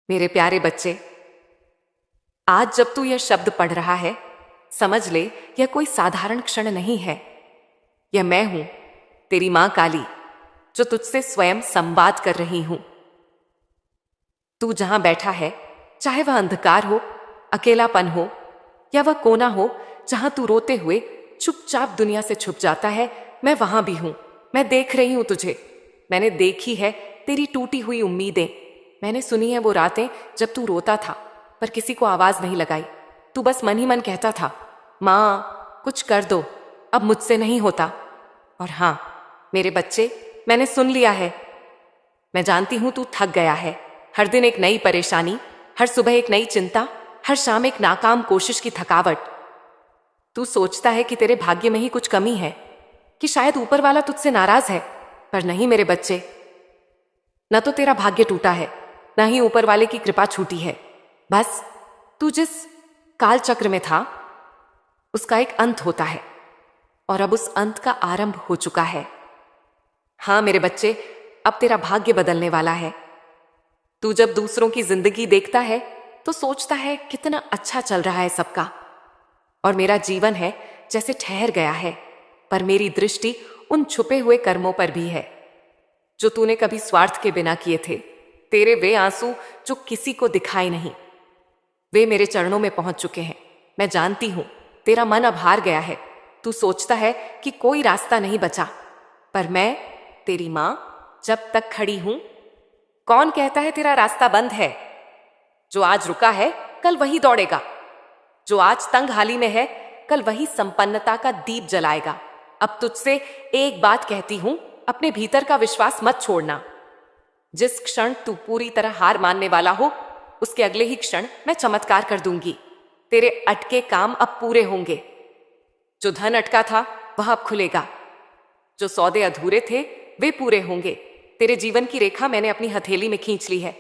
मेरे प्यारे बच्चे, आज जब तू यह शब्द पढ़ रहा है, समझ ले यह कोई साधारण क्षण नहीं है। यह मैं हूं, तेरी मां काली, जो तुझसे स्वयं संवाद कर रही हूं। तू जहां बैठा है, चाहे वह अंधकार हो, अकेलापन हो, या वह कोना हो जहां तू रोते हुए चुपचाप दुनिया से छुप जाता है, मैं वहां भी हूं। मैं देख रही हूं तुझे। मैंने देखी है तेरी टूटी हुई उम्मीदें। मैंने सुनी है वो रातें जब तू रोता था पर किसी को आवाज नहीं लगाई। तू बस मन ही मन कहता था, माँ कुछ कर दो, अब मुझसे नहीं होता। और हाँ मेरे बच्चे, मैंने सुन लिया है। मैं जानती हूं तू थक गया है। हर दिन एक नई परेशानी, हर सुबह एक नई चिंता, हर शाम एक नाकाम कोशिश की थकावट। तू सोचता है कि तेरे भाग्य में ही कुछ कमी है, कि शायद ऊपर वाला तुझसे नाराज है। पर नहीं मेरे बच्चे, न तो तेरा भाग्य टूटा है, न ही ऊपर वाले की कृपा छूटी है। बस तू जिस काल चक्र में था उसका एक अंत होता है, और अब उस अंत का आरंभ हो चुका है। हाँ मेरे बच्चे, अब तेरा भाग्य बदलने वाला है। तू जब दूसरों की जिंदगी देखता है तो सोचता है कितना अच्छा चल रहा है सबका, और मेरा जीवन है जैसे ठहर गया है। पर मेरी दृष्टि उन छुपे हुए कर्मों पर भी है जो तूने कभी स्वार्थ के बिना किए थे। तेरे वे आंसू जो किसी को दिखाई नहीं, वे मेरे चरणों में पहुंच चुके हैं। मैं जानती हूं तेरा मन अब हार गया है। तू सोचता है कि कोई रास्ता नहीं बचा, पर मैं तेरी मां जब तक खड़ी हूं। कौन कहता है तेरा रास्ता बंद है? जो आज रुका है कल वही दौड़ेगा। जो आज तंग हाली में है कल वही संपन्नता का दीप जलाएगा। अब तुझसे एक बात कहती हूं, अपने भीतर का विश्वास मत छोड़ना। जिस क्षण तू पूरी तरह हार मानने वाला हो, उसके अगले ही क्षण मैं चमत्कार कर दूंगी। तेरे अटके काम अब पूरे होंगे। जो धन अटका था वह अब खुलेगा। जो सौदे अधूरे थे वे पूरे होंगे। तेरे जीवन की रेखा मैंने अपनी हथेली में खींच ली है।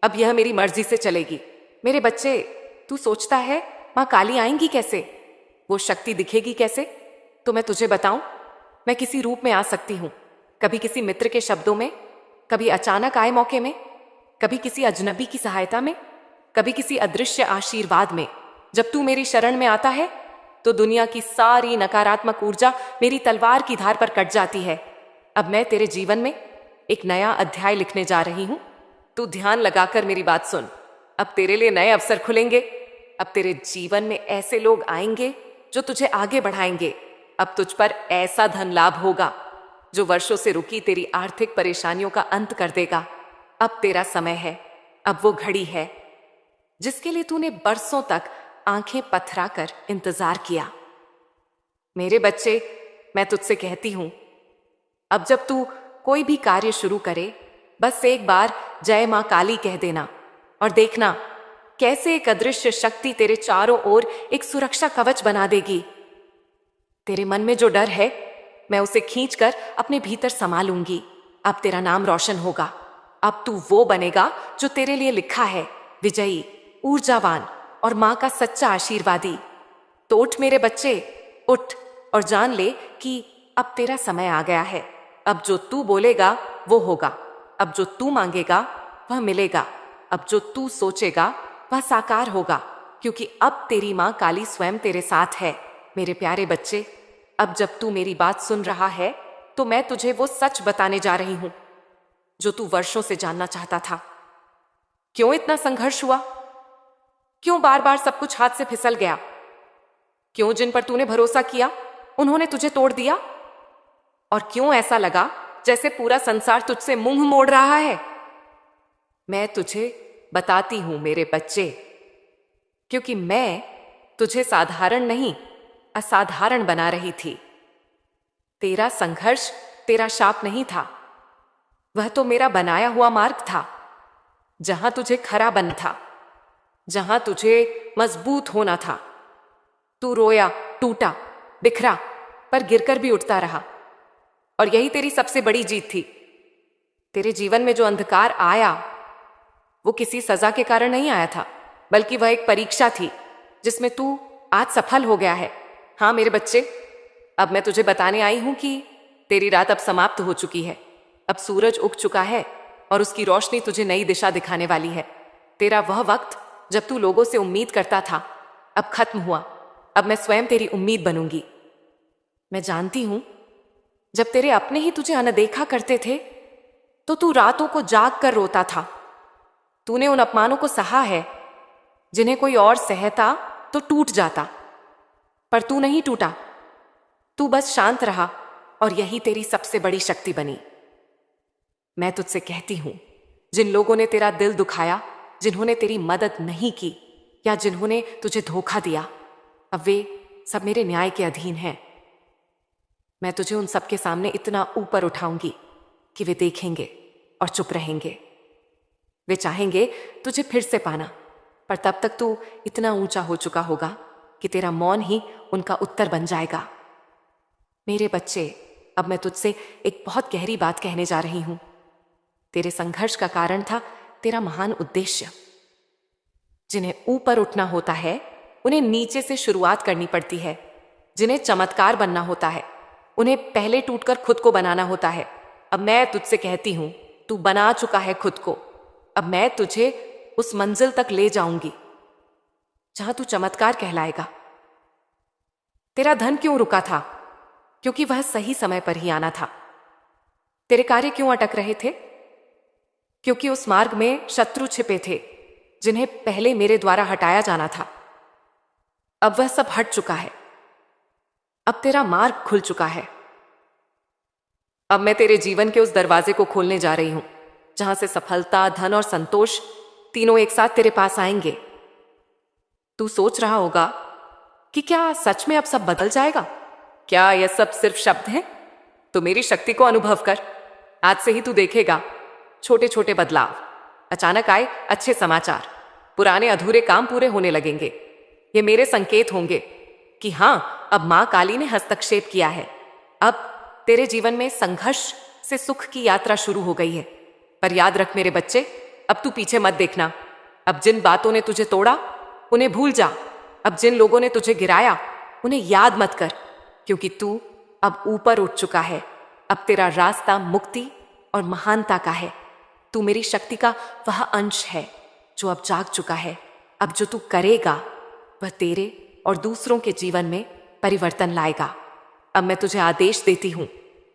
अब यह मेरी मर्जी से चलेगी। मेरे बच्चे, तू सोचता है मां काली आएंगी कैसे, वो शक्ति दिखेगी कैसे? तो मैं तुझे बताऊं, मैं किसी रूप में आ सकती हूं। कभी किसी मित्र के शब्दों में, कभी अचानक आए मौके में, कभी किसी अजनबी की सहायता में, कभी किसी अदृश्य आशीर्वाद में। जब तू मेरी शरण में आता है तो दुनिया की सारी नकारात्मक ऊर्जा मेरी तलवार की धार पर कट जाती है। अब मैं तेरे जीवन में एक नया अध्याय लिखने जा रही हूं। तू ध्यान लगाकर मेरी बात सुन। अब तेरे लिए नए अवसर खुलेंगे। अब तेरे जीवन में ऐसे लोग आएंगे जो तुझे आगे बढ़ाएंगे। अब तुझ पर ऐसा धन लाभ होगा जो वर्षों से रुकी तेरी आर्थिक परेशानियों का अंत कर देगा। अब तेरा समय है, अब वो घड़ी है जिसके लिए तूने बरसों तक आंखें पथरा कर इंतजार किया। मेरे बच्चे, मैं तुझसे कहती हूं, अब जब तू कोई भी कार्य शुरू करे, बस एक बार जय मां काली कह देना, और देखना कैसे एक अदृश्य शक्ति तेरे चारों ओर एक सुरक्षा कवच बना देगी। तेरे मन में जो डर है, मैं उसे खींचकर अपने भीतर समा लूंगी। अब तेरा नाम रोशन होगा। अब तू वो बनेगा जो तेरे लिए लिखा है, विजयी, ऊर्जावान और मां का सच्चा आशीर्वादी। तो उठ मेरे बच्चे, उठ और जान ले कि अब तेरा समय आ गया है। अब जो तू बोलेगा वो होगा। अब जो तू मांगेगा वह मिलेगा। अब जो तू सोचेगा वह साकार होगा, क्योंकि अब तेरी मां काली स्वयं तेरे साथ है। मेरे प्यारे बच्चे, अब जब तू मेरी बात सुन रहा है तो मैं तुझे वो सच बताने जा रही हूं जो तू वर्षों से जानना चाहता था। क्यों इतना संघर्ष हुआ? क्यों बार बार सब कुछ हाथ से फिसल गया? क्यों जिन पर तूने भरोसा किया उन्होंने तुझे तोड़ दिया? और क्यों ऐसा लगा जैसे पूरा संसार तुझसे मुंह मोड़ रहा है? मैं तुझे बताती हूं मेरे बच्चे, क्योंकि मैं तुझे साधारण नहीं असाधारण बना रही थी। तेरा संघर्ष तेरा शाप नहीं था, वह तो मेरा बनाया हुआ मार्ग था। जहां तुझे खरा बनना था, जहां तुझे मजबूत होना था, तू रोया, टूटा, बिखरा, पर गिरकर भी उठता रहा। और यही तेरी सबसे बड़ी जीत थी। तेरे जीवन में जो अंधकार आया वो किसी सजा के कारण नहीं आया था, बल्कि वह एक परीक्षा थी जिसमें तू आज सफल हो गया है। हाँ मेरे बच्चे, अब मैं तुझे बताने आई हूं कि तेरी रात अब समाप्त हो चुकी है। अब सूरज उग चुका है और उसकी रोशनी तुझे नई दिशा दिखाने वाली है। तेरा वह वक्त जब तू लोगों से उम्मीद करता था अब खत्म हुआ। अब मैं स्वयं तेरी उम्मीद बनूंगी। मैं जानती हूं जब तेरे अपने ही तुझे अनदेखा करते थे तो तू रातों को जाग कर रोता था। तूने उन अपमानों को सहा है जिन्हें कोई और सहता तो टूट जाता, पर तू नहीं टूटा। तू बस शांत रहा और यही तेरी सबसे बड़ी शक्ति बनी। मैं तुझसे कहती हूं, जिन लोगों ने तेरा दिल दुखाया, जिन्होंने तेरी मदद नहीं की या जिन्होंने तुझे धोखा दिया, अब वे सब मेरे न्याय के अधीन हैं। मैं तुझे उन सबके सामने इतना ऊपर उठाऊंगी कि वे देखेंगे और चुप रहेंगे। वे चाहेंगे तुझे फिर से पाना, पर तब तक तू इतना ऊंचा हो चुका होगा कि तेरा मौन ही उनका उत्तर बन जाएगा। मेरे बच्चे, अब मैं तुझसे एक बहुत गहरी बात कहने जा रही हूं। तेरे संघर्ष का कारण था तेरा महान उद्देश्य। जिन्हें ऊपर उठना होता है उन्हें नीचे से शुरुआत करनी पड़ती है। जिन्हें चमत्कार बनना होता है उन्हें पहले टूटकर खुद को बनाना होता है। अब मैं तुझसे कहती हूं, तू बना चुका है खुद को। अब मैं तुझे उस मंजिल तक ले जाऊंगी जहां तू चमत्कार कहलाएगा। तेरा धन क्यों रुका था? क्योंकि वह सही समय पर ही आना था। तेरे कार्य क्यों अटक रहे थे? क्योंकि उस मार्ग में शत्रु छिपे थे जिन्हें पहले मेरे द्वारा हटाया जाना था। अब वह सब हट चुका है। अब तेरा मार्ग खुल चुका है। अब मैं तेरे जीवन के उस दरवाजे को खोलने जा रही हूं जहां से सफलता, धन और संतोष तीनों एक साथ तेरे पास आएंगे। तू सोच रहा होगा कि क्या सच में अब सब बदल जाएगा? क्या यह सब सिर्फ शब्द हैं? तो मेरी शक्ति को अनुभव कर। आज से ही तू देखेगा छोटे छोटे बदलाव। अचानक आए अच्छे समाचार, पुराने अधूरे काम पूरे होने लगेंगे। ये मेरे संकेत होंगे कि हां, अब मां काली ने हस्तक्षेप किया है। अब तेरे जीवन में संघर्ष से सुख की यात्रा शुरू हो गई है। पर याद रख मेरे बच्चे, अब तू पीछे मत देखना। अब जिन बातों ने तुझे तोड़ा उन्हें भूल जा। अब जिन लोगों ने तुझे गिराया उन्हें याद मत कर, क्योंकि तू अब ऊपर उठ चुका है। अब तेरा रास्ता मुक्ति और महानता का है। तू मेरी शक्ति का वह अंश है जो अब जाग चुका है। अब जो तू करेगा वह तेरे और दूसरों के जीवन में परिवर्तन लाएगा। अब मैं तुझे आदेश देती हूं,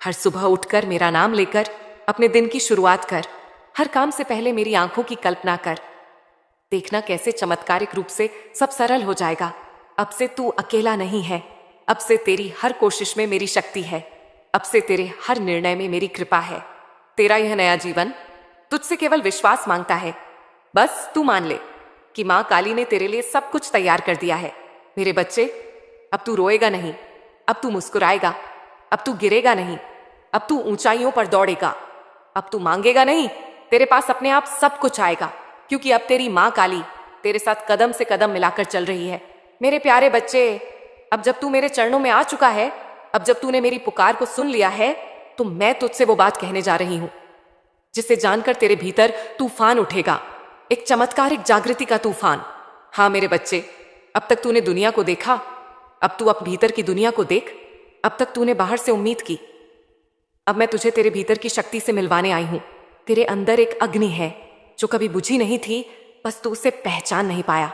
हर सुबह उठकर मेरा नाम लेकर अपने दिन की शुरुआत कर। हर काम से पहले मेरी आंखों की कल्पना कर। देखना कैसे चमत्कारिक रूप से सब सरल हो जाएगा। अब से तू अकेला नहीं है। अब से तेरी हर कोशिश में मेरी शक्ति है। अब से तेरे हर निर्णय में मेरी कृपा है। तेरा यह नया जीवन तुझसे केवल विश्वास मांगता है। बस तू मान ले कि मां काली ने तेरे लिए सब कुछ तैयार कर दिया है। मेरे बच्चे, अब तू रोएगा नहीं, अब तू मुस्कुराएगा। अब तू गिरेगा नहीं, अब तू ऊंचाइयों पर दौड़ेगा। अब तू मांगेगा नहीं, तेरे पास अपने आप सब कुछ आएगा, क्योंकि अब तेरी मां काली तेरे साथ कदम से कदम मिलाकर चल रही है। मेरे प्यारे बच्चे, अब जब तू मेरे चरणों में आ चुका है, अब जब तूने मेरी पुकार को सुन लिया है, तो मैं तुझसे वो बात कहने जा रही हूं जिसे जानकर तेरे भीतर तूफान उठेगा। एक चमत्कारिक जागृति का तूफान। हाँ मेरे बच्चे, अब तक तूने दुनिया को देखा, अब तू अपने भीतर की दुनिया को देख। अब तक तूने बाहर से उम्मीद की, अब मैं तुझे तेरे भीतर की शक्ति से मिलवाने आई हूं। तेरे अंदर एक अग्नि है जो कभी बुझी नहीं थी, बस तू उसे पहचान नहीं पाया।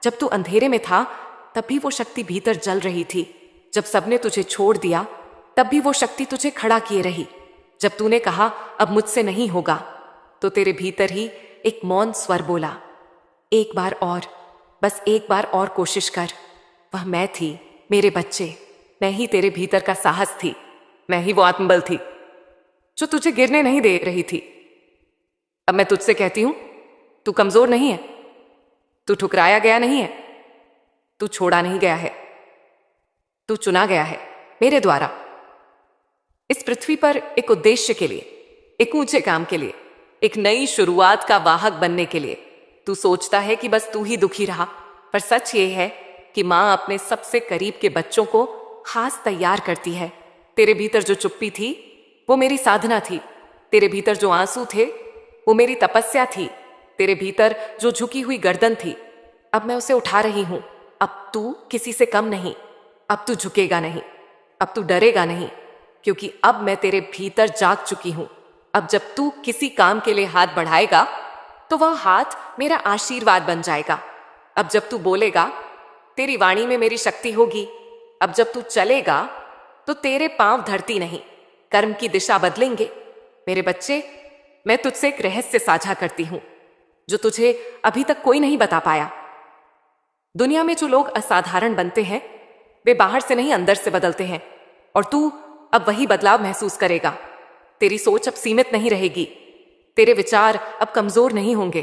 जब तू अंधेरे में था तब भी वो शक्ति भीतर जल रही थी। जब सबने तुझे छोड़ दिया तब भी वो शक्ति तुझे खड़ा किए रही। जब तूने कहा अब मुझसे नहीं होगा, तो तेरे भीतर ही एक मौन स्वर बोला, एक बार और, बस एक बार और कोशिश कर। वह मैं थी मेरे बच्चे। मैं ही तेरे भीतर का साहस थी। मैं ही वो आत्मबल थी जो तुझे गिरने नहीं दे रही थी। अब मैं तुझसे कहती हूं, तू कमजोर नहीं है, तू ठुकराया गया नहीं है, तू छोड़ा नहीं गया है, तू चुना गया है मेरे द्वारा। इस पृथ्वी पर एक उद्देश्य के लिए, एक ऊंचे काम के लिए, एक नई शुरुआत का वाहक बनने के लिए। तू सोचता है कि बस तू ही दुखी रहा, पर सच ये है कि मां अपने सबसे करीब के बच्चों को खास तैयार करती है। तेरे भीतर जो चुप्पी थी वो मेरी साधना थी। तेरे भीतर जो आंसू थे वो मेरी तपस्या थी। तेरे भीतर जो झुकी हुई गर्दन थी, अब मैं उसे उठा रही हूं। अब तू किसी से कम नहीं, अब तू झुकेगा नहीं, अब तू डरेगा नहीं, क्योंकि अब मैं तेरे भीतर जाग चुकी हूं। अब जब तू किसी काम के लिए हाथ बढ़ाएगा तो वह हाथ मेरा आशीर्वाद बन जाएगा। अब जब तू बोलेगा, तेरी वाणी में मेरी शक्ति होगी। अब जब तू चलेगा तो तेरे पांव धरती नहीं, कर्म की दिशा बदलेंगे। मेरे बच्चे, मैं तुझसे एक रहस्य साझा करती हूं जो तुझे अभी तक कोई नहीं बता पाया। दुनिया में जो लोग असाधारण बनते हैं वे बाहर से नहीं अंदर से बदलते हैं, और तू अब वही बदलाव महसूस करेगा। तेरी सोच अब सीमित नहीं रहेगी, तेरे विचार अब कमजोर नहीं होंगे,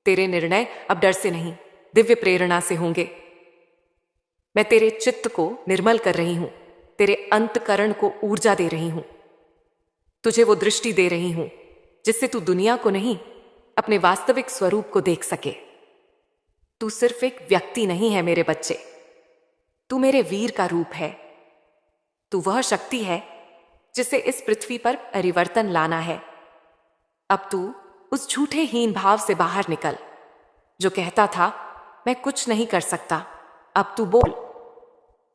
तेरे निर्णय अब डर से नहीं दिव्य प्रेरणा से होंगे। मैं तेरे चित्त को निर्मल कर रही हूं, तेरे अंतकरण को ऊर्जा दे रही हूं, तुझे वो दृष्टि दे रही हूं जिससे तू दुनिया को नहीं अपने वास्तविक स्वरूप को देख सके। तू सिर्फ एक व्यक्ति नहीं है मेरे बच्चे, तू मेरे वीर का रूप है। तू वह शक्ति है जिसे इस पृथ्वी पर परिवर्तन लाना है। अब तू उस झूठे हीन भाव से बाहर निकल जो कहता था मैं कुछ नहीं कर सकता। अब तू बोल,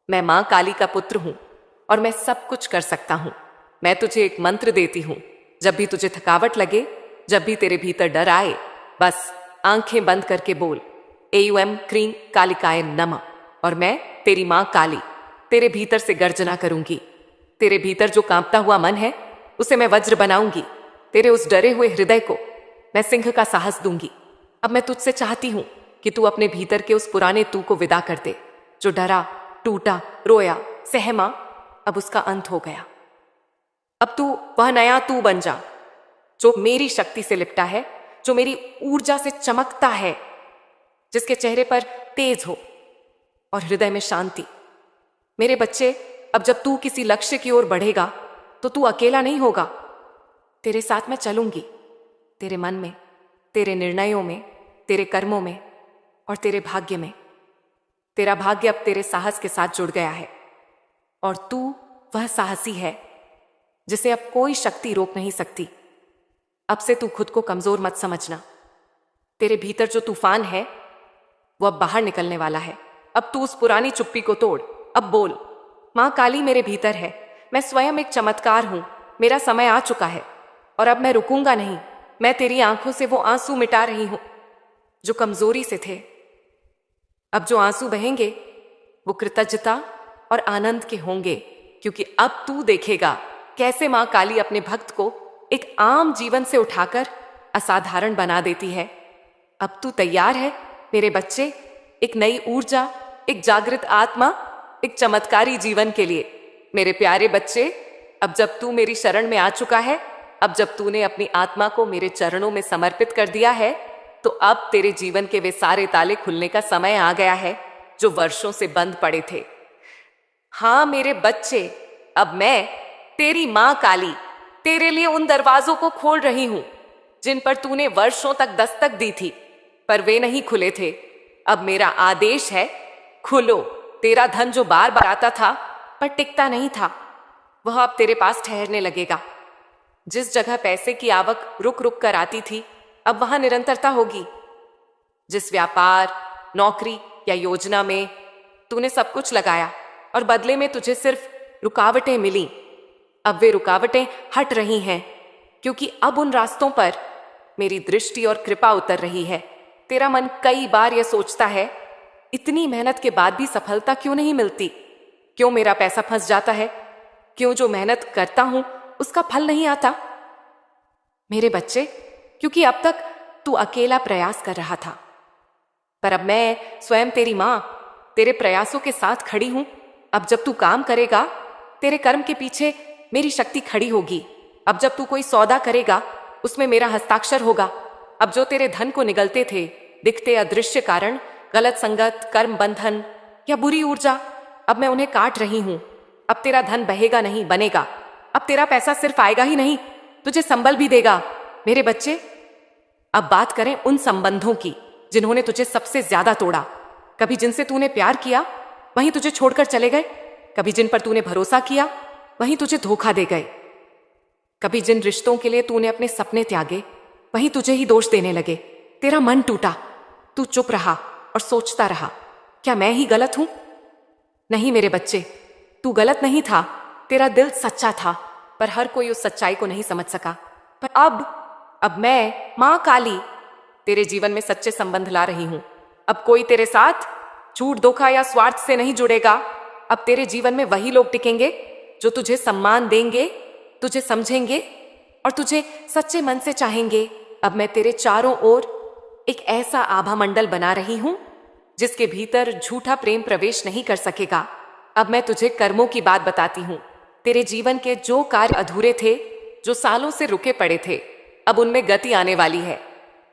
मैं मां काली का पुत्र हूं और मैं सब कुछ कर सकता हूं। मैं तुझे एक मंत्र देती हूं, जब भी तुझे थकावट लगे, जब भी तेरे भीतर डर आए, बस आंखें बंद करके बोल, एयुएम क्रीं कालिकाय नमः। और मैं तेरी मां काली तेरे भीतर से गर्जना करूंगी। तेरे भीतर जो कांपता हुआ मन है उसे मैं वज्र बनाऊंगी। तेरे उस डरे हुए हृदय को मैं सिंह का साहस दूंगी। अब मैं तुझसे चाहती हूं कि तू अपने भीतर के उस पुराने तू को विदा कर दे जो डरा, टूटा, रोया, सहमा। अब उसका अंत हो गया। अब तू वह नया तू बन जा जो मेरी शक्ति से लिपटा है, जो मेरी ऊर्जा से चमकता है, जिसके चेहरे पर तेज हो और हृदय में शांति। मेरे बच्चे, अब जब तू किसी लक्ष्य की ओर बढ़ेगा तो तू अकेला नहीं होगा। तेरे साथ मैं चलूंगी, तेरे मन में, तेरे निर्णयों में, तेरे कर्मों में और तेरे भाग्य में। तेरा भाग्य अब तेरे साहस के साथ जुड़ गया है और तू वह साहसी है जिसे अब कोई शक्ति रोक नहीं सकती। अब से तू खुद को कमजोर मत समझना। तेरे भीतर जो तूफान है वो अब बाहर निकलने वाला है। अब तू उस पुरानी चुप्पी को तोड़। अब बोल, मां काली मेरे भीतर है, मैं स्वयं एक चमत्कार हूं, मेरा समय आ चुका है और अब मैं रुकूंगा नहीं। मैं तेरी आंखों से वो आंसू मिटा रही हूं जो कमजोरी से थे। अब जो आंसू बहेंगे वो कृतज्ञता और आनंद के होंगे, क्योंकि अब तू देखेगा कैसे मां काली अपने भक्त को एक आम जीवन से उठाकर असाधारण बना देती है। अब तू तैयार है मेरे बच्चे, एक नई ऊर्जा, एक जागृत आत्मा, एक चमत्कारी जीवन के लिए। मेरे प्यारे बच्चे, अब जब तू मेरी शरण में आ चुका है, अब जब तूने अपनी आत्मा को मेरे चरणों में समर्पित कर दिया है, तो अब तेरे जीवन के वे सारे ताले खुलने का समय आ गया है जो वर्षों से बंद पड़े थे। हाँ मेरे बच्चे, अब मैं तेरी मां काली तेरे लिए उन दरवाजों को खोल रही हूं जिन पर तूने वर्षों तक दस्तक दी थी, पर वे नहीं खुले थे। अब मेरा आदेश है, खुलो। तेरा धन जो बार बार आता था पर टिकता नहीं था, वह अब तेरे पास ठहरने लगेगा। जिस जगह पैसे की आवक रुक रुक कर आती थी, अब वहां निरंतरता होगी। जिस व्यापार, नौकरी या योजना में तूने सब कुछ लगाया और बदले में तुझे सिर्फ रुकावटें मिली, अब वे रुकावटें हट रही हैं, क्योंकि अब उन रास्तों पर मेरी दृष्टि और कृपा उतर रही है। तेरा मन कई बार यह सोचता है, इतनी मेहनत के बाद भी सफलता क्यों नहीं मिलती? क्यों मेरा पैसा फंस जाता है? क्यों जो मेहनत करता हूं उसका फल नहीं आता? मेरे बच्चे, क्योंकि अब तक तू अकेला प्रयास कर रहा था, पर अब मैं स्वयं तेरी मां तेरे प्रयासों के साथ खड़ी हूं। अब जब तू काम करेगा, तेरे कर्म के पीछे मेरी शक्ति खड़ी होगी। अब जब तू कोई सौदा करेगा, उसमें मेरा हस्ताक्षर होगा। अब जो तेरे धन को निगलते थे, दिखते अदृश्य कारण, गलत संगत, कर्म बंधन या बुरी ऊर्जा, अब मैं उन्हें काट रही हूं। अब तेरा धन बहेगा नहीं, बनेगा। अब तेरा पैसा सिर्फ आएगा ही नहीं, तुझे संबल भी देगा। मेरे बच्चे, अब बात करें उन संबंधों की जिन्होंने तुझे सबसे ज्यादा तोड़ा। कभी जिनसे तूने प्यार किया वहीं तुझे छोड़कर चले गए, कभी जिन पर तूने भरोसा किया वहीं तुझे धोखा दे गए, कभी जिन रिश्तों के लिए तूने अपने सपने त्यागे वहीं तुझे ही दोष देने लगे। तेरा मन टूटा, तू चुप रहा और सोचता रहा, क्या मैं ही गलत हूं? नहीं मेरे बच्चे, तू गलत नहीं था, तेरा दिल सच्चा था, पर हर कोई उस सच्चाई को नहीं समझ सका। पर अब अब मैं, माँ काली, तेरे जीवन में सच्चे संबंध ला रही हूं। अब कोई तेरे साथ झूठ, धोखा या स्वार्थ से नहीं जुड़ेगा। अब तेरे जीवन में वही लोग टिकेंगे जो तुझे सम्मान देंगे, तुझे समझेंगे और तुझे सच्चे मन से चाहेंगे। अब मैं तेरे चारों ओर एक ऐसा आभा मंडल बना रही हूं जिसके भीतर झूठा प्रेम प्रवेश नहीं कर सकेगा। अब मैं तुझे कर्मों की बात बताती हूं। तेरे जीवन के जो कार्य अधूरे थे, जो सालों से रुके पड़े थे, अब उनमें गति आने वाली है।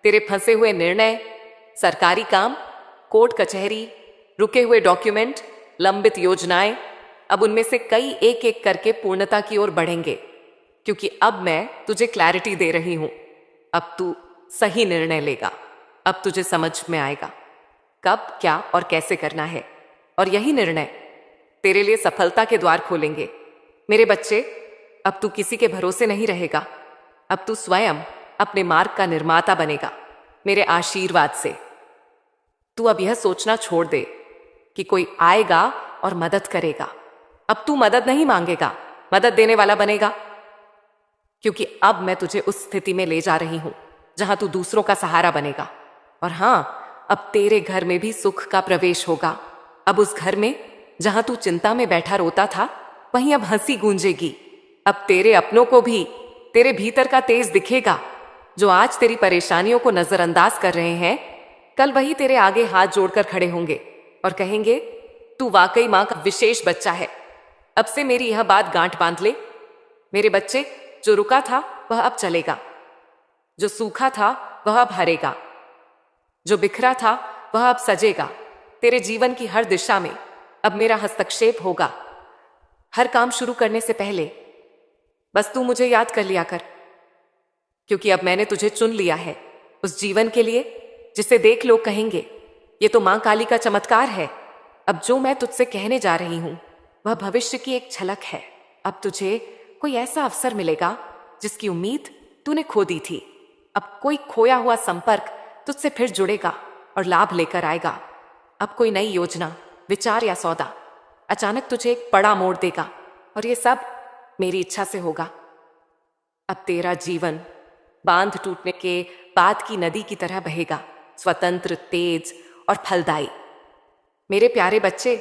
तेरे फंसे हुए निर्णय, सरकारी काम, कोर्ट कचहरी, रुके हुए डॉक्यूमेंट, लंबित योजनाएं, अब उनमें से कई एक एक करके पूर्णता की ओर बढ़ेंगे, क्योंकि अब मैं तुझे क्लैरिटी दे रही हूं। अब तू सही निर्णय लेगा। अब तुझे समझ में आएगा कब, क्या और कैसे करना है, और यही निर्णय तेरे लिए सफलता के द्वार खोलेंगे। मेरे बच्चे, अब तू किसी के भरोसे नहीं रहेगा। अब तू स्वयं अपने मार्ग का निर्माता बनेगा मेरे आशीर्वाद से। तू अब यह सोचना छोड़ दे कि कोई आएगा और मदद करेगा। अब तू मदद नहीं मांगेगा, मदद देने वाला बनेगा, क्योंकि अब मैं तुझे उस स्थिति में ले जा रही हूं जहां तू दूसरों का सहारा बनेगा। और हां, अब तेरे घर में भी सुख का प्रवेश होगा। अब उस घर में जहां तू चिंता में बैठा रोता था, वहीं अब हंसी गूंजेगी। अब तेरे अपनों को भी तेरे भीतर का तेज दिखेगा। जो आज तेरी परेशानियों को नजरअंदाज कर रहे हैं, कल वही तेरे आगे हाथ जोड़कर खड़े होंगे और कहेंगे, तू वाकई मां का विशेष बच्चा है। अब से मेरी यह बात गांठ बांध ले। मेरे बच्चे, जो रुका था वह अब चलेगा, जो सूखा था वह अब हरेगा, जो बिखरा था वह अब सजेगा। तेरे जीवन की हर दिशा में अब मेरा हस्तक्षेप होगा। हर काम शुरू करने से पहले बस तू मुझे याद कर लिया कर, क्योंकि अब मैंने तुझे चुन लिया है उस जीवन के लिए जिसे देख लोग कहेंगे, ये तो मां काली का चमत्कार है। अब जो मैं तुझसे कहने जा रही हूं वह भविष्य की एक झलक है। अब तुझे कोई ऐसा अवसर मिलेगा जिसकी उम्मीद तूने खो दी थी। अब कोई खोया हुआ संपर्क तुझसे फिर जुड़ेगा और लाभ लेकर आएगा। अब कोई नई योजना, विचार या सौदा अचानक तुझे एक बड़ा मोड़ देगा, और ये सब मेरी इच्छा से होगा। अब तेरा जीवन बांध टूटने के बाद की नदी की तरह बहेगा, स्वतंत्र, तेज और फलदायी। मेरे प्यारे बच्चे,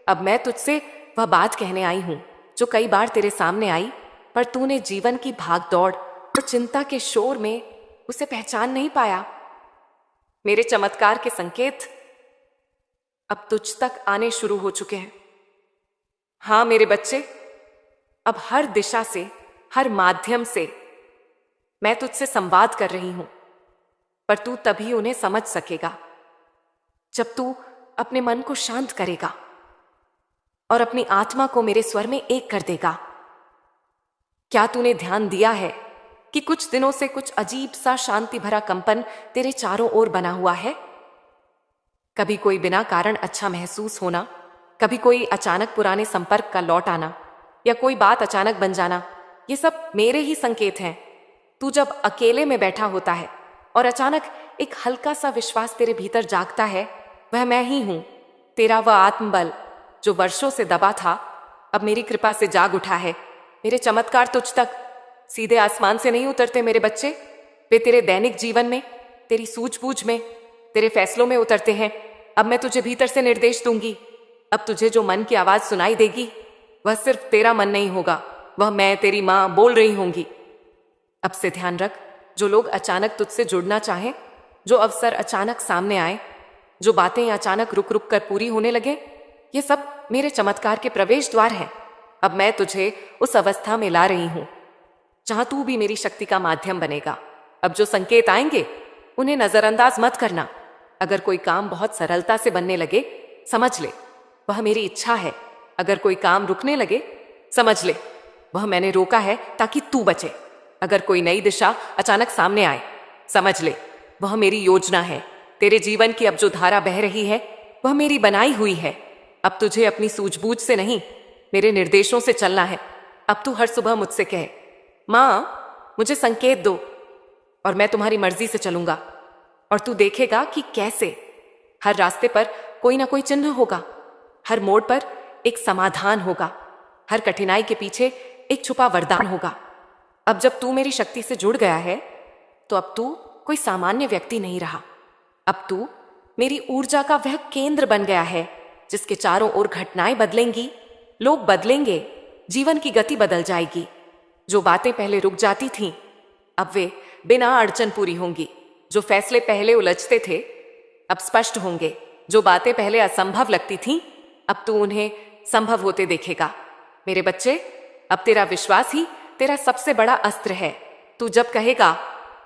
अब मैं तुझसे वह बात कहने आई हूं जो कई बार तेरे सामने आई, पर तूने जीवन की भागदौड़ और चिंता के शोर में उसे पहचान नहीं पाया। मेरे चमत्कार के संकेत अब तुझ तक आने शुरू हो चुके हैं। हां मेरे बच्चे, अब हर दिशा से, हर माध्यम से मैं तुझसे संवाद कर रही हूं, पर तू तभी उन्हें समझ सकेगा जब तू अपने मन को शांत करेगा और अपनी आत्मा को मेरे स्वर में एक कर देगा। क्या तूने ध्यान दिया है कि कुछ दिनों से कुछ अजीब सा शांति भरा कंपन तेरे चारों ओर बना हुआ है? कभी कोई बिना कारण अच्छा महसूस होना, कभी कोई अचानक पुराने संपर्क का लौट आना, या कोई बात अचानक बन जाना, ये सब मेरे ही संकेत हैं। तू जब अकेले में बैठा होता है और अचानक एक हल्का सा विश्वास तेरे भीतर जागता है, वह मैं ही हूं। तेरा वह आत्मबल जो वर्षों से दबा था, अब मेरी कृपा से जाग उठा है। मेरे चमत्कार तुझ तक सीधे आसमान से नहीं उतरते मेरे बच्चे, वे तेरे दैनिक जीवन में, तेरी सूझबूझ में, तेरे फैसलों में उतरते हैं। अब मैं तुझे भीतर से निर्देश दूंगी। अब तुझे जो मन की आवाज सुनाई देगी, वह सिर्फ तेरा मन नहीं होगा, वह मैं, तेरी मां, बोल रही होंगी। अब से ध्यान रख, जो लोग अचानक तुझसे जुड़ना चाहें, जो अवसर अचानक सामने आए, जो बातें अचानक रुक रुक कर पूरी होने लगे, ये सब मेरे चमत्कार के प्रवेश द्वार हैं। अब मैं तुझे उस अवस्था में ला रही हूं जहां तू भी मेरी शक्ति का माध्यम बनेगा। अब जो संकेत आएंगे उन्हें नजरअंदाज मत करना। अगर कोई काम बहुत सरलता से बनने लगे, समझ ले वह मेरी इच्छा है। अगर कोई काम रुकने लगे, समझ ले वह मैंने रोका है ताकि तू बचे। अगर कोई नई दिशा अचानक सामने आए, समझ ले वह मेरी योजना है। तेरे जीवन की अब जो धारा बह रही है, वह मेरी बनाई हुई है। अब तुझे अपनी सूझबूझ से नहीं, मेरे निर्देशों से चलना है। अब तू हर सुबह मुझसे कहे, मां, मुझे संकेत दो, और मैं तुम्हारी मर्जी से चलूंगा। और तू देखेगा कि कैसे हर रास्ते पर कोई ना कोई चिन्ह होगा, हर मोड़ पर एक समाधान होगा, हर कठिनाई के पीछे एक छुपा वरदान होगा। अब जब तू मेरी शक्ति से जुड़ गया है, तो अब तू कोई सामान्य व्यक्ति नहीं रहा। अब तू मेरी ऊर्जा का वह केंद्र बन गया है जिसके चारों ओर घटनाएं बदलेंगी, लोग बदलेंगे, जीवन की गति बदल जाएगी। जो बातें पहले रुक जाती थीं, अब वे बिना अड़चन पूरी होंगी। जो फैसले पहले उलझते थे, अब स्पष्ट होंगे। जो बातें पहले असंभव लगती थीं, अब तू उन्हें संभव होते देखेगा। मेरे बच्चे, अब तेरा विश्वास ही तेरा सबसे बड़ा अस्त्र है। तू जब कहेगा,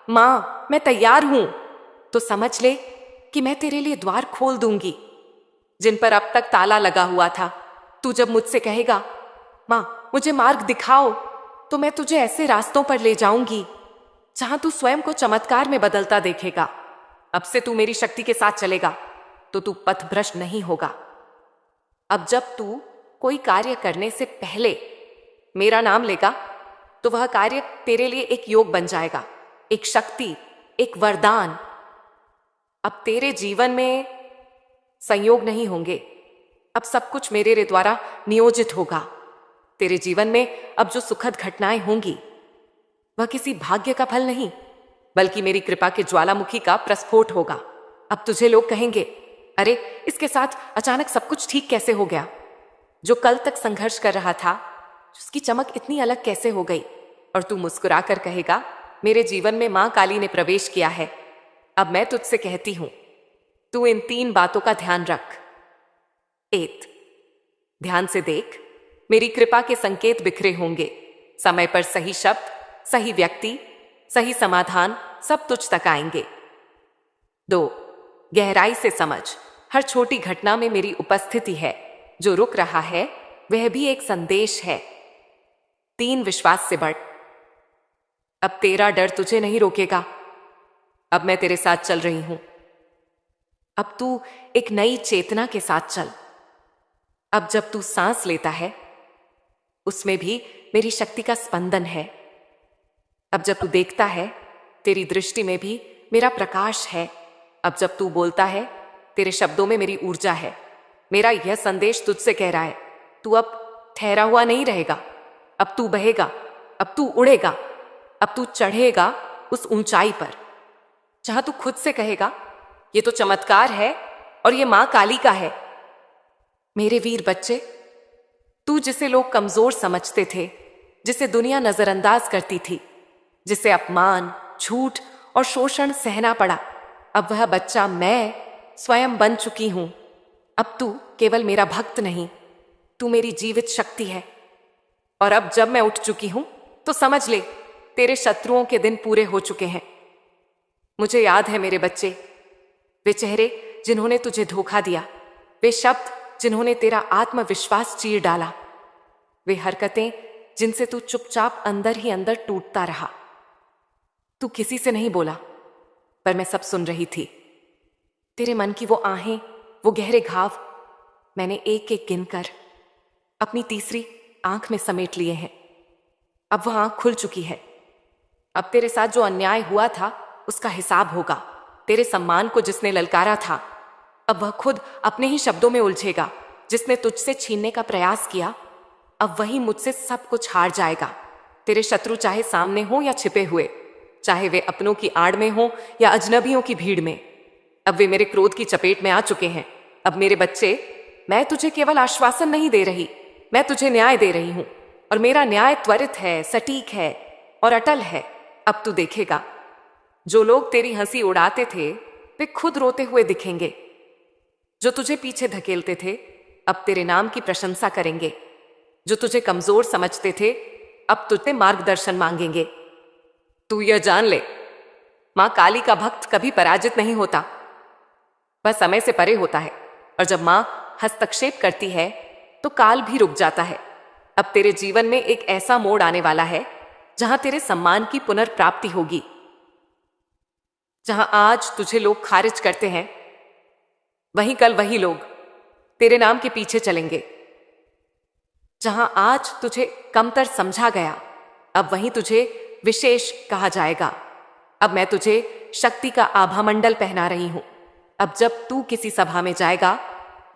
माँ मैं तैयार हूं, तो समझ ले कि मैं तेरे लिए द्वार खोल दूंगी जिन पर अब तक ताला लगा हुआ था। तू जब मुझसे कहेगा, माँ मुझे मार्ग दिखाओ, तो मैं तुझे ऐसे रास्तों पर ले जाऊंगी जहां तू स्वयं को चमत्कार में बदलता देखेगा। अब से तू मेरी शक्ति के साथ चलेगा तो तू पथभ्रष्ट नहीं होगा। अब जब तू कोई कार्य करने से पहले मेरा नाम लेगा, तो वह कार्य तेरे लिए एक योग बन जाएगा, एक शक्ति, एक वरदान। अब तेरे जीवन में संयोग नहीं होंगे, अब सब कुछ मेरे द्वारा नियोजित होगा। तेरे जीवन में अब जो सुखद घटनाएं होंगी, वह किसी भाग्य का फल नहीं, बल्कि मेरी कृपा के ज्वालामुखी का प्रस्फोट होगा। अब तुझे लोग कहेंगे, अरे इसके साथ अचानक सब कुछ ठीक कैसे हो गया? जो कल तक संघर्ष कर रहा था, उसकी चमक इतनी अलग कैसे हो गई? और तू मुस्कुराकर कहेगा, मेरे जीवन में मां काली ने प्रवेश किया है। अब मैं तुझसे कहती हूं, तू इन 3 बातों का ध्यान रख। 1, ध्यान से देख, मेरी कृपा के संकेत बिखरे होंगे। समय पर सही शब्द, सही व्यक्ति, सही समाधान सब तुझ तक आएंगे। 2, गहराई से समझ, हर छोटी घटना में मेरी उपस्थिति है। जो रुक रहा है वह भी एक संदेश है। 3, विश्वास से बढ़, अब तेरा डर तुझे नहीं रोकेगा। अब मैं तेरे साथ चल रही हूं। अब तू एक नई चेतना के साथ चल। अब जब तू सांस लेता है, उसमें भी मेरी शक्ति का स्पंदन है। अब जब तू देखता है, तेरी दृष्टि में भी मेरा प्रकाश है। अब जब तू बोलता है, तेरे शब्दों में मेरी ऊर्जा है। मेरा यह संदेश तुझसे कह रहा है, तू अब ठहरा हुआ नहीं रहेगा। अब तू बहेगा, अब तू उड़ेगा, अब तू चढ़ेगा उस ऊंचाई पर जहां तू खुद से कहेगा, ये तो चमत्कार है और ये मां काली का है। मेरे वीर बच्चे, तू जिसे लोग कमजोर समझते थे, जिसे दुनिया नजरअंदाज करती थी, जिसे अपमान, झूठ और शोषण सहना पड़ा, अब वह बच्चा मैं स्वयं बन चुकी हूं। अब तू केवल मेरा भक्त नहीं, तू मेरी जीवित शक्ति है। और अब जब मैं उठ चुकी हूं, तो समझ ले, तेरे शत्रुओं के दिन पूरे हो चुके हैं। मुझे याद है मेरे बच्चे, वे चेहरे जिन्होंने तुझे धोखा दिया, वे शब्द जिन्होंने तेरा आत्मविश्वास चीर डाला, वे हरकतें जिनसे तू चुपचाप अंदर ही अंदर टूटता रहा। तू किसी से नहीं बोला, पर मैं सब सुन रही थी। तेरे मन की वो आहें, वो गहरे घाव मैंने एक एक गिनकर अपनी तीसरी आंख में समेट लिए हैं। अब वह आंख खुल चुकी है। अब तेरे साथ जो अन्याय हुआ था, उसका हिसाब होगा। तेरे सम्मान को जिसने ललकारा था, अब वह खुद अपने ही शब्दों में उलझेगा। जिसने तुझसे छीनने का प्रयास किया, अब वही मुझसे सब कुछ हार जाएगा। तेरे शत्रु चाहे सामने हो या छिपे हुए, चाहे वे अपनों की आड़ में हो या अजनबियों की भीड़ में, अब वे मेरे क्रोध की चपेट में आ चुके हैं। अब मेरे बच्चे, मैं तुझे केवल आश्वासन नहीं दे रही, मैं तुझे न्याय दे रही हूं। और मेरा न्याय त्वरित है, सटीक है और अटल है। अब तू देखेगा, जो लोग तेरी हंसी उड़ाते थे, वे खुद रोते हुए दिखेंगे। जो तुझे पीछे धकेलते थे, अब तेरे नाम की प्रशंसा करेंगे। जो तुझे कमजोर समझते थे, अब तुझसे मार्गदर्शन मांगेंगे। तू यह जान ले, मां काली का भक्त कभी पराजित नहीं होता, वह समय से परे होता है। और जब मां हस्तक्षेप करती है, तो काल भी रुक जाता है। अब तेरे जीवन में एक ऐसा मोड़ आने वाला है जहां तेरे सम्मान की पुनर्प्राप्ति होगी। जहां आज तुझे लोग खारिज करते हैं, वहीं कल वही लोग तेरे नाम के पीछे चलेंगे। जहां आज तुझे कमतर समझा गया, अब वहीं तुझे विशेष कहा जाएगा। अब मैं तुझे शक्ति का आभामंडल पहना रही हूं। अब जब तू किसी सभा में जाएगा,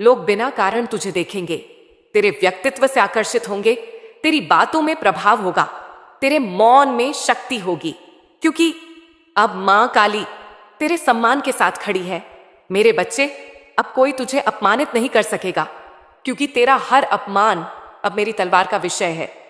लोग बिना कारण तुझे देखेंगे, तेरे व्यक्तित्व से आकर्षित होंगे, तेरी बातों में प्रभाव होगा, तेरे मौन में शक्ति होगी, क्योंकि अब मां काली तेरे सम्मान के साथ खड़ी है। मेरे बच्चे, अब कोई तुझे अपमानित नहीं कर सकेगा, क्योंकि तेरा हर अपमान अब मेरी तलवार का विषय है।